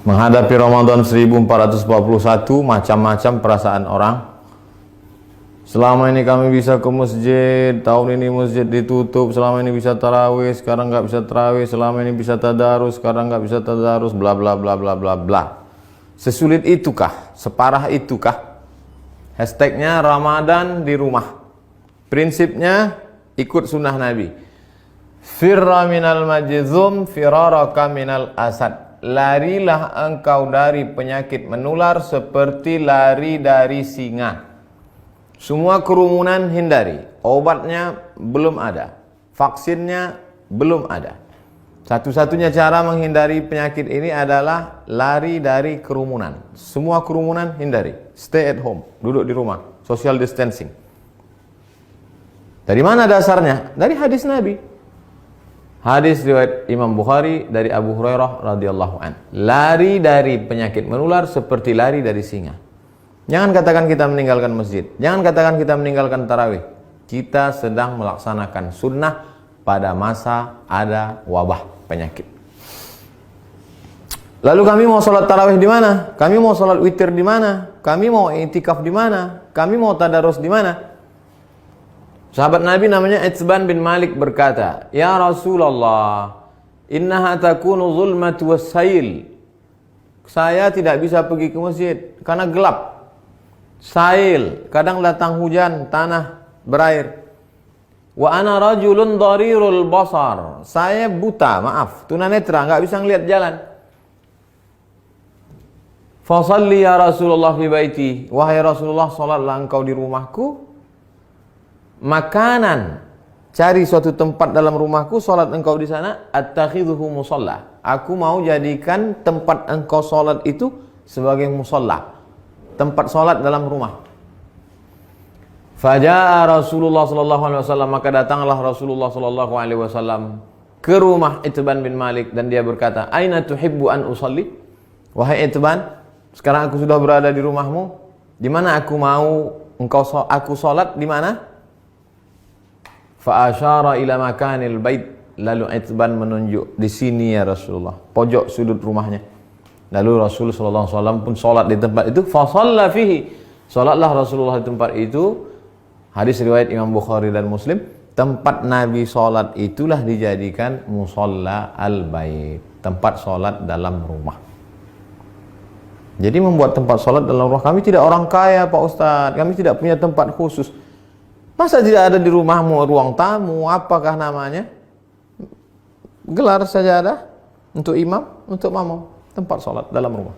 Menghadapi Ramadan 1441, macam-macam perasaan orang. Selama ini kami bisa ke masjid, tahun ini masjid ditutup. Selama ini bisa tarawih, sekarang nggak bisa tarawih. Selama ini bisa tadarus, sekarang nggak bisa tadarus. Bla bla bla bla bla bla. Sesulit itukah? Separah itukah? Hashtagnya Ramadan di rumah. Prinsipnya ikut sunnah Nabi. Firra minal majzum, firaraka minal asad. Larilah engkau dari penyakit menular seperti lari dari singa. Semua kerumunan hindari. Obatnya belum ada. Vaksinnya belum ada. Satu-satunya cara menghindari penyakit ini adalah lari dari kerumunan. Semua kerumunan hindari. Stay at home. Duduk di rumah. Social distancing. Dari mana dasarnya? Dari hadis Nabi. Hadis riwayat Imam Bukhari dari Abu Hurairah radhiyallahu an. Lari dari penyakit menular seperti lari dari singa. Jangan katakan kita meninggalkan masjid. Jangan katakan kita meninggalkan tarawih. Kita sedang melaksanakan sunnah pada masa ada wabah penyakit. Lalu kami mau sholat tarawih di mana? Kami mau sholat witir di mana? Kami mau i'tikaf di mana? Kami mau tadarus di mana? Sahabat Nabi namanya Itsban bin Malik berkata, "Ya Rasulullah, innaha takunu zulmatu wassail." Saya tidak bisa pergi ke masjid karena gelap. Sail, kadang datang hujan, tanah berair. Wa ana rajulun dharirul basar. Saya buta, maaf, tunanetra, enggak bisa ngelihat jalan. Fa shalli ya Rasulullah fi baiti. Wahai Rasulullah, salatlah engkau di rumahku. Makanan, cari suatu tempat dalam rumahku, salat engkau di sana. Attakhidhuhu musalla. Aku mau jadikan tempat engkau salat itu sebagai musalla, tempat salat dalam rumah. Faja'a Rasulullah sallallahu alaihi wasallam, maka datanglah Rasulullah sallallahu alaihi wasallam ke rumah Itban bin Malik dan dia berkata, "Aina tuhibbu an usalli?" Wahai Itban, sekarang aku sudah berada di rumahmu. Di mana aku mau aku salat di mana? Fa asyara ila makanil bait. Lalu Itban menunjuk, di sini ya Rasulullah, pojok sudut rumahnya. Lalu Rasul sallallahu alaihi wasallam pun salat di tempat itu. Fa shalla fihi. Salatlah Rasulullah di tempat itu. Hadis riwayat Imam Bukhari dan Muslim. Tempat Nabi salat itulah dijadikan musalla al-bait, tempat salat dalam rumah. Jadi membuat tempat salat dalam rumah. Kami tidak orang kaya, Pak Ustadz. Kami tidak punya tempat khusus. Masa tidak ada di rumahmu ruang tamu, apakah namanya? Gelar sajadah untuk imam, untuk makmum, tempat salat dalam rumah.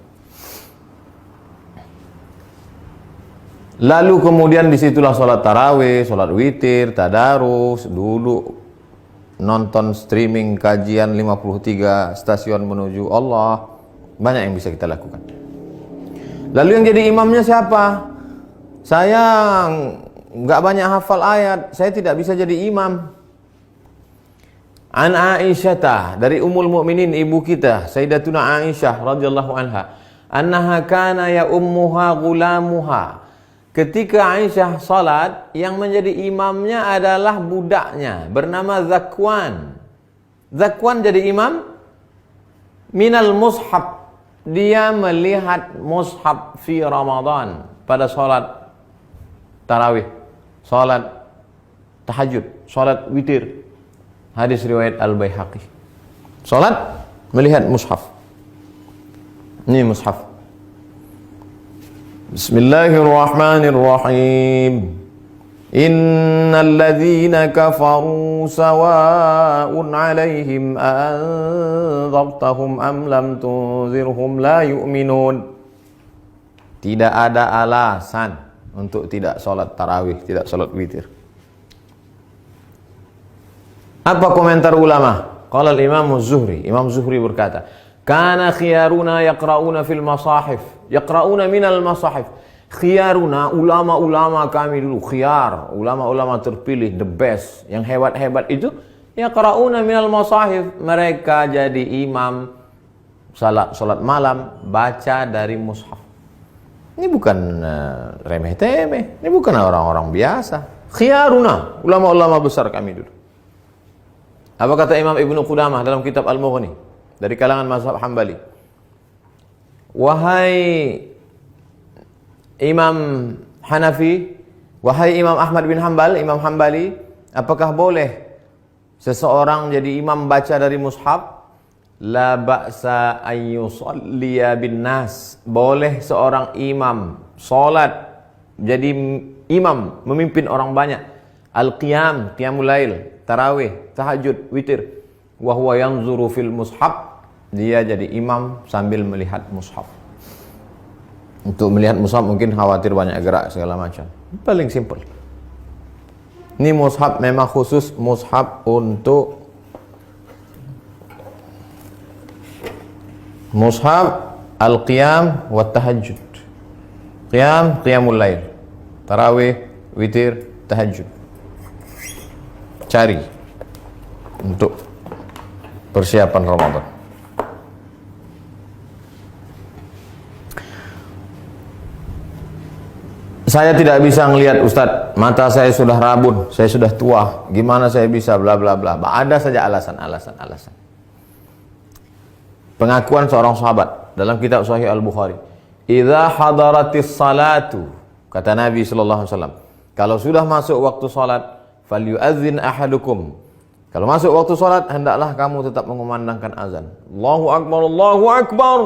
Lalu kemudian disitulah salat tarawih, salat witir, tadarus, dulu nonton streaming kajian 53 stasiun menuju Allah. Banyak yang bisa kita lakukan. Lalu yang jadi imamnya siapa? Saya nggak banyak hafal ayat, saya tidak bisa jadi imam. An Aisyah, dari Ummul Mukminin, ibu kita Sayyidatuna Aisyah radhiyallahu anha, annaha kana ya ummuha gulamuha. Ketika Aisyah salat, yang menjadi imamnya adalah budaknya bernama Zakwan. Zakwan jadi imam minal mushaf. Dia melihat mushaf fi Ramadan pada salat tarawih, salat tahajud, salat witir. Hadis riwayat Al-Baihaqi. Salat melihat mushaf. Ini mushaf. Bismillahirrahmanirrahim. Innal ladzina kafaru sawa'un 'alaihim anzartahum am lam tunzirhum la yu'minun. Tidak ada alasan untuk tidak salat tarawih, tidak salat witir. Apa komentar ulama? Qala al-Imam Az-Zuhri. Imam Zuhri berkata, "Kana khiyaruna yaqra'una fil masahif." Yaqra'una minal masahif. Khiyaruna, ulama-ulama kami dulu, khiyar, ulama-ulama terpilih, the best, yang hebat-hebat itu, yaqra'una minal masahif. Mereka jadi imam salat malam, baca dari mushaf. Ini bukan remeh-temeh, ini bukan orang-orang biasa. Khiyaruna, ulama-ulama besar kami dulu. Apa kata Imam Ibnu Qudamah dalam kitab Al-Mughni dari kalangan mazhab Hambali? wahai Imam Hanafi, wahai Imam Ahmad bin Hanbal, Imam Hambali, apakah boleh seseorang jadi imam baca dari mushaf? La ba'sa an yusalliya bin nas. Boleh seorang imam salat jadi imam memimpin orang banyak. Al-qiyam, qiyamul lail, tarawih, tahajud, witir. Wa huwa yanzuru fil mushaf. Dia jadi imam sambil melihat mushaf. Untuk melihat mushaf mungkin khawatir banyak gerak segala macam. Paling simple. Ini mushaf memang khusus mushaf untuk mushaf al-qiyam wa tahajud. Qiyam, qiyamul lail. Tarawih, witir, tahajud. Cari untuk persiapan Ramadan. Saya tidak bisa ngelihat Ustadz, mata saya sudah rabun, saya sudah tua, gimana saya bisa bla bla bla. Ada saja alasan. Pengakuan seorang sahabat dalam kitab Sahih Al-Bukhari. Idza hadaratis salatu, kata Nabi sallallahu alaihi wasallam, kalau sudah masuk waktu salat, falyu'adzin ahadukum. Kalau masuk waktu salat, hendaklah kamu tetap mengumandangkan azan. Allahu akbar, Allahu akbar.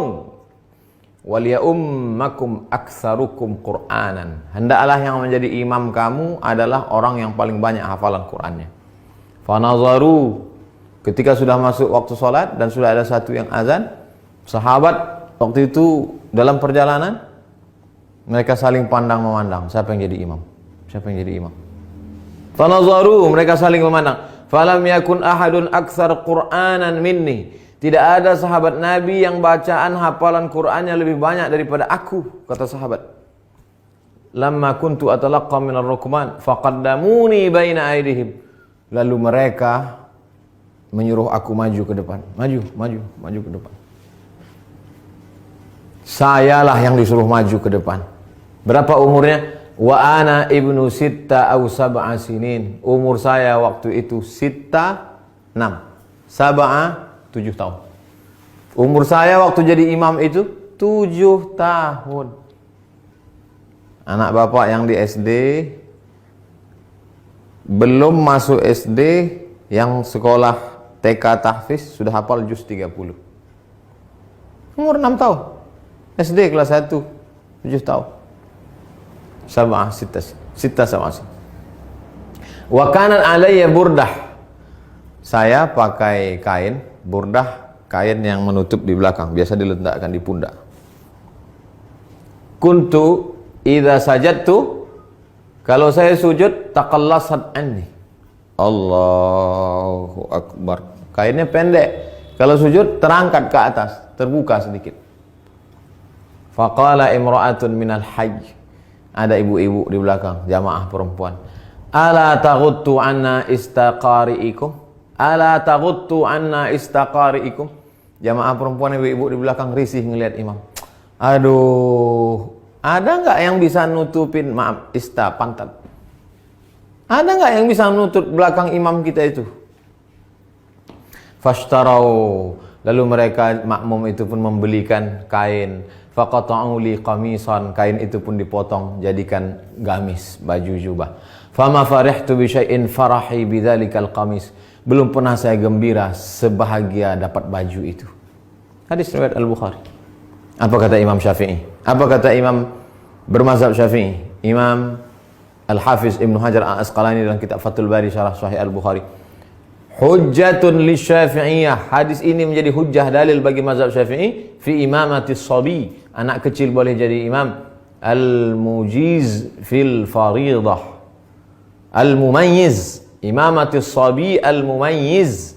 Waliyummakum aktsarukum Qur'anan. Hendaklah yang menjadi imam kamu adalah orang yang paling banyak hafalan Qur'annya. Fanazaru, ketika sudah masuk waktu salat dan sudah ada satu yang azan, sahabat waktu itu dalam perjalanan mereka saling pandang memandang, siapa yang jadi imam? Siapa yang jadi imam? Fanazaru, mereka saling memandang. Falam yakun ahadun aktsar Qur'anan minni. Tidak ada sahabat Nabi yang bacaan hafalan Qur'annya lebih banyak daripada aku, kata sahabat. Lamma kuntu atalaqqa minar rukman faqaddamuni baina aydihim. Lalu mereka menyuruh aku maju ke depan. Maju ke depan. Sayalah yang disuruh maju ke depan. Berapa umurnya? Wa ana ibnu sitta aw sab'a sinin. Umur saya waktu itu sitta 6. Sab'a 7 tahun. Umur saya waktu jadi imam itu 7 tahun. Anak bapak yang di SD, belum masuk SD, yang sekolah TK tahfiz sudah hafal juz 30. Umur 6 tahun. SD kelas 1, 7 tahun. Sab'ah sitta sab'ah. Wa kana alayya burdah. Saya pakai kain burdah, kain yang menutup di belakang, biasa diletakkan di pundak. Kuntu idza sajadtu, kalau saya sujud, taqallasat anni. Allahu akbar. Kainnya pendek. Kalau sujud terangkat ke atas, terbuka sedikit. Faqala imra'atun minal hajj. Ada ibu-ibu di belakang, jamaah perempuan. Ala taghuttu anna istaqari'ikum? Ala taghuttu anna istaqari'ikum? Jamaah perempuan, ibu-ibu di belakang risih ngelihat imam. Aduh, ada nggak yang bisa nutupin, maaf, pantat? Ada nggak yang bisa nutup belakang imam kita itu? Fashtarau, lalu mereka makmum itu pun membelikan kain. Faqata'u li qamisan, kain itu pun dipotong jadikan gamis, baju jubah. Fama farihtu bi syai'in farahi bidzalikal qamis. Belum pernah saya gembira sebahagia dapat baju itu. Hadis riwayat Al-Bukhari. Apa kata Imam Syafi'i? Apa kata Imam bermazhab Syafi'i? Imam Al-Hafiz Ibnu Hajar Al-Asqalani dalam kitab Fathul Bari syarah Sahih Al-Bukhari. Hujjatun li Syafi'iyah. Hadis ini menjadi hujjah dalil bagi mazhab Syafi'i fi imamatis sabi. Anak kecil boleh jadi imam. Al-mujiz fil faridah. Al-mumayyiz. Imamatis sabi al-mumayyiz.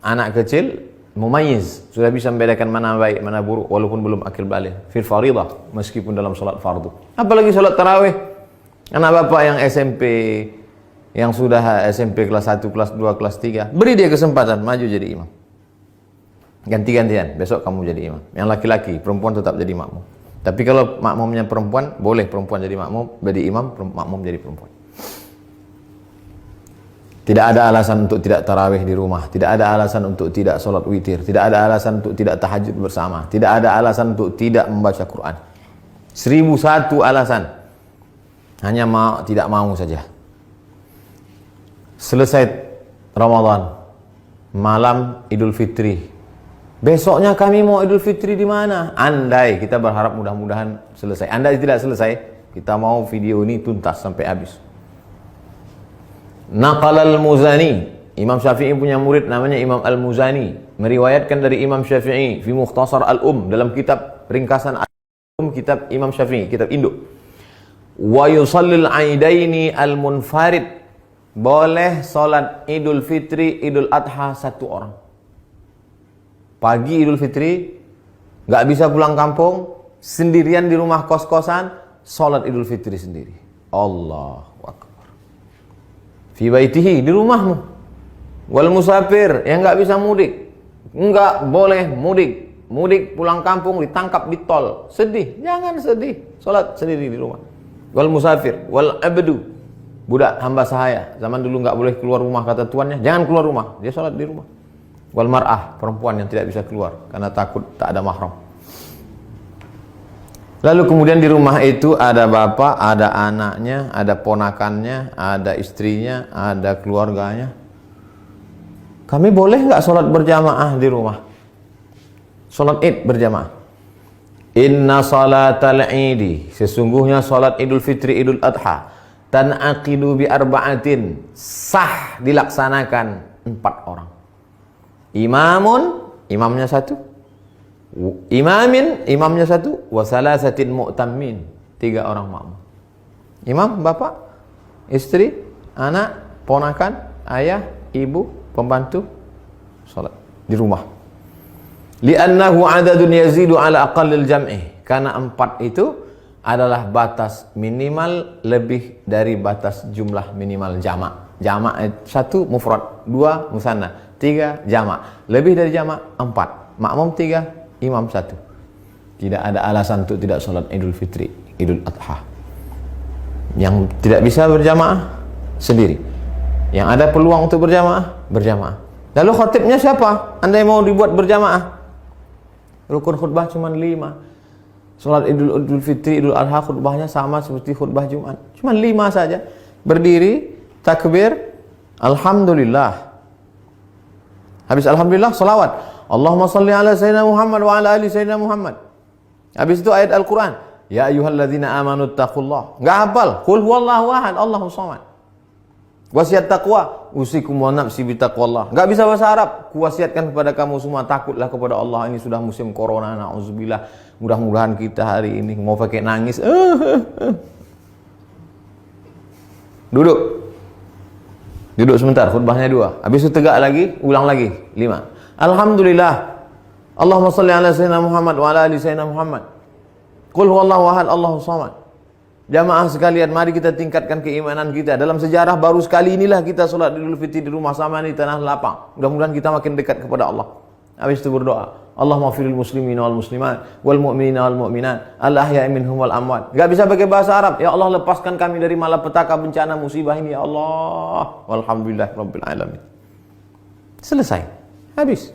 Anak kecil mumayyiz, sudah bisa membedakan mana baik mana buruk walaupun belum akil balik. Fil faridah, meskipun dalam salat fardu. Apalagi salat tarawih. Anak bapak yang SMP, yang sudah SMP kelas 1, kelas 2, kelas 3, beri dia kesempatan maju jadi imam. Ganti-gantian, besok kamu jadi imam. Yang laki-laki, perempuan tetap jadi makmum. Tapi kalau makmumnya perempuan, boleh perempuan jadi makmum, jadi imam, makmum jadi perempuan. Tidak ada alasan untuk tidak tarawih di rumah. Tidak ada alasan untuk tidak sholat witir. Tidak ada alasan untuk tidak tahajud bersama. Tidak ada alasan untuk tidak membaca Quran. 1001 alasan. Hanya tidak mau saja. Selesai Ramadan, malam Idul Fitri. Besoknya kami mau Idul Fitri di mana? Andai, kita berharap mudah-mudahan selesai. Andai tidak selesai, kita mau video ini tuntas sampai habis. Naqal al-Muzani, Imam Syafi'i punya murid namanya Imam al-Muzani, meriwayatkan dari Imam Syafi'i fi Mukhtasar al-Um, dalam kitab ringkasan al-Um, kitab Imam Syafi'i, kitab induk. Wa yusallil aidaini al-munfarid, boleh salat Idul Fitri, Idul Adha satu orang. Pagi Idul Fitri, nggak bisa pulang kampung, sendirian di rumah kos-kosan, salat Idul Fitri sendiri. Allahu Akbar. Fi baitihi, di rumahmu. Wal musafir, yang nggak bisa mudik, nggak boleh mudik. Mudik pulang kampung ditangkap di tol, sedih. Jangan sedih, salat sendiri di rumah. Wal musafir, wal abdu, budak hamba sahaya. Zaman dulu nggak boleh keluar rumah kata tuannya, jangan keluar rumah, dia salat di rumah. Wal mar'ah, perempuan yang tidak bisa keluar karena takut tak ada mahram. Lalu kemudian di rumah itu ada bapak, ada anaknya, ada ponakannya, ada istrinya, ada keluarganya. Kami boleh nggak sholat berjamaah di rumah? Sholat Id berjamaah. Inna salatal idi, sesungguhnya sholat Idul Fitri, Idul Adha, tan'aqidu bi arba'atin, sah dilaksanakan 4 orang. Imamun, imamnya 1. Imamin, imamnya 1, wa salasatin mu'tammin, 3 orang makmum. Imam, bapak, istri, anak, ponakan, ayah, ibu, pembantu, salat di rumah. Li'annahu adadun yazidu ala aqallil jam'i, karena 4 itu adalah batas minimal lebih dari batas jumlah minimal jamak. Jamak 1 mufrad, 2 musanna, 3 jamak. Lebih dari jamak 4, makmum 3, imam 1. Tidak ada alasan untuk tidak sholat Idul Fitri, Idul Adha. Yang tidak bisa berjamaah sendiri. Yang ada peluang untuk berjamaah, berjamaah. Lalu khatibnya siapa? Andai mau dibuat berjamaah, rukun khutbah cuma 5. Sholat Idul Fitri, Idul Adha khutbahnya sama seperti khutbah Jumat, cuma 5 saja. Berdiri, takbir, alhamdulillah. Habis alhamdulillah, salawat. Allahumma salli ala sayyidina Muhammad wa ala ali sayyidina Muhammad. Habis itu ayat Al-Quran. Ya ayyuhalladzina amanu taqullah. Enggak hafal. Qul huwallahu ahad, Allahus samad. Wasiat taqwa, usikum wa nafsi bi taqwallah. Enggak bisa bahasa Arab. Kuwasiatkan kepada kamu semua, takutlah kepada Allah. Ini sudah musim corona, nauzubillah. Mudah-mudahan kita hari ini mau pakai nangis. Duduk. Duduk sebentar, khutbahnya 2. Habis itu tegak lagi, ulang lagi 5. Alhamdulillah. Allahumma salli ala sayyidina Muhammad wa ala ali sayyidina Muhammad. Qul huwallahu ahad, Allahus samad. Jamaah sekalian, mari kita tingkatkan keimanan kita. Dalam sejarah baru sekali inilah kita sholat Idul Fitri di rumah sama di tanah lapang. Mudah-mudahan kita makin dekat kepada Allah. Habis itu berdoa. Allahumma firil muslimin wal muslimat wal mu'minina wal mu'minat al ahya'i minhum wal amwat. Enggak bisa pakai bahasa Arab. Ya Allah, lepaskan kami dari malapetaka bencana musibah ini ya Allah. Walhamdulillah rabbil alamin. Selesai. Habis.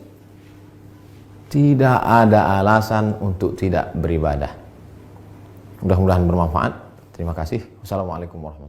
Tidak ada alasan untuk tidak beribadah. Mudah-mudahan bermanfaat. Terima kasih. Wassalamualaikum warahmatullahi wabarakatuh.